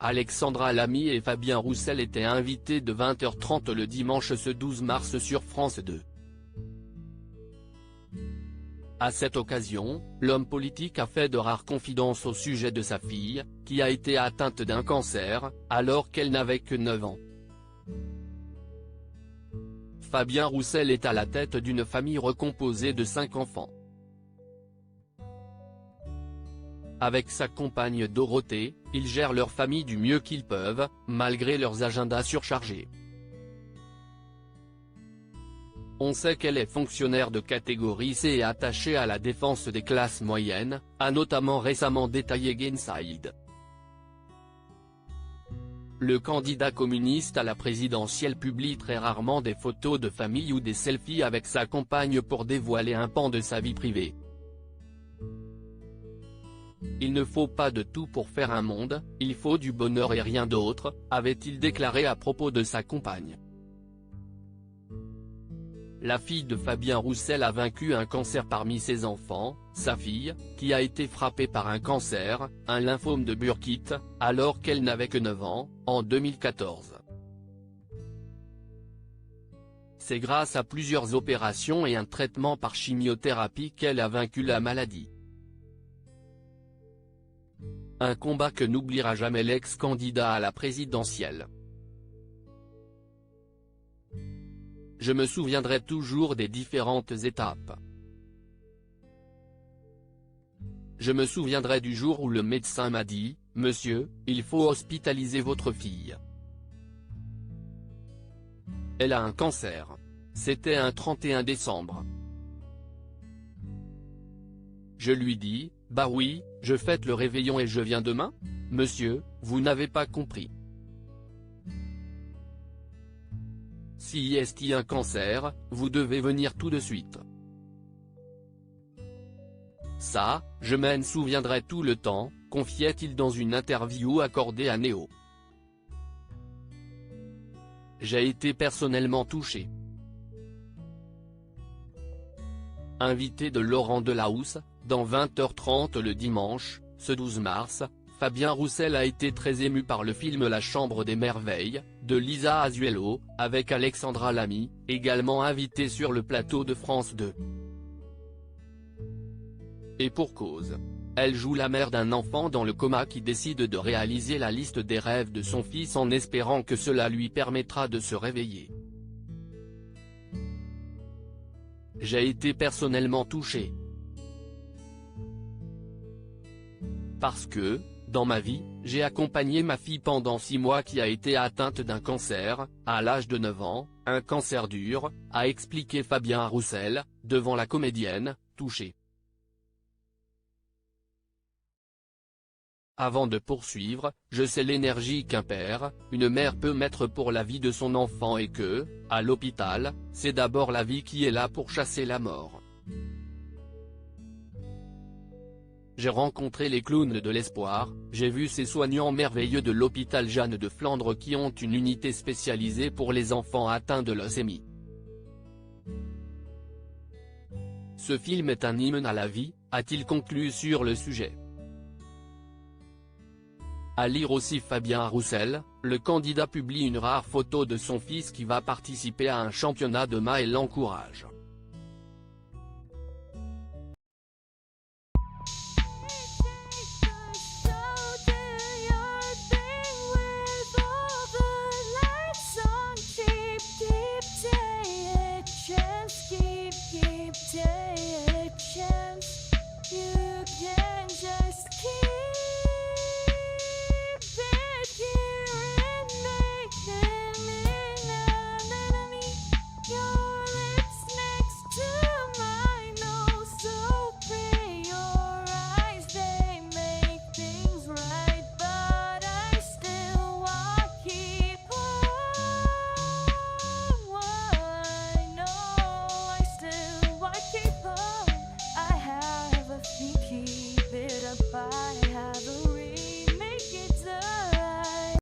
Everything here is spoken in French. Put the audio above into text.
Alexandra Lamy et Fabien Roussel étaient invités de 20h30 le dimanche ce 12 mars sur France 2. À cette occasion, l'homme politique a fait de rares confidences au sujet de sa fille, qui a été atteinte d'un cancer, alors qu'elle n'avait que 9 ans. Fabien Roussel est à la tête d'une famille recomposée de 5 enfants. Avec sa compagne Dorothée, ils gèrent leur famille du mieux qu'ils peuvent, malgré leurs agendas surchargés. On sait qu'elle est fonctionnaire de catégorie C et attachée à la défense des classes moyennes, a notamment récemment détaillé Gainside. Le candidat communiste à la présidentielle publie très rarement des photos de famille ou des selfies avec sa compagne pour dévoiler un pan de sa vie privée. Il ne faut pas de tout pour faire un monde, il faut du bonheur et rien d'autre, avait-il déclaré à propos de sa compagne. La fille de Fabien Roussel a vaincu un cancer parmi ses enfants, sa fille, qui a été frappée par un cancer, un lymphome de Burkitt, alors qu'elle n'avait que 9 ans, en 2014. C'est grâce à plusieurs opérations et un traitement par chimiothérapie qu'elle a vaincu la maladie. Un combat que n'oubliera jamais l'ex-candidat à la présidentielle. Je me souviendrai toujours des différentes étapes. Je me souviendrai du jour où le médecin m'a dit, « Monsieur, il faut hospitaliser votre fille. Elle a un cancer. » C'était un 31 décembre. Je lui dis, « Bah oui, je fête le réveillon et je viens demain ? Monsieur, vous n'avez pas compris. Si est un cancer, vous devez venir tout de suite. » Ça, je m'en souviendrai tout le temps, confiait-il dans une interview accordée à Néo. J'ai été personnellement touché. Invité de Laurent Delahousse, dans 20h30 le dimanche, ce 12 mars, Fabien Roussel a été très ému par le film La Chambre des Merveilles, de Lisa Azuelo, avec Alexandra Lamy, également invitée sur le plateau de France 2. Et pour cause. Elle joue la mère d'un enfant dans le coma qui décide de réaliser la liste des rêves de son fils en espérant que cela lui permettra de se réveiller. J'ai été personnellement touché. Parce que, dans ma vie, j'ai accompagné ma fille pendant 6 mois qui a été atteinte d'un cancer, à l'âge de 9 ans, un cancer dur, a expliqué Fabien Roussel, devant la comédienne, touchée. Avant de poursuivre, je sais l'énergie qu'un père, une mère peut mettre pour la vie de son enfant et que, à l'hôpital, c'est d'abord la vie qui est là pour chasser la mort. J'ai rencontré les clowns de l'espoir, j'ai vu ces soignants merveilleux de l'hôpital Jeanne de Flandre qui ont une unité spécialisée pour les enfants atteints de leucémie. Ce film est un hymne à la vie, a-t-il conclu sur le sujet. À lire aussi Fabien Roussel, le candidat publie une rare photo de son fils qui va participer à un championnat de maths et l'encourage.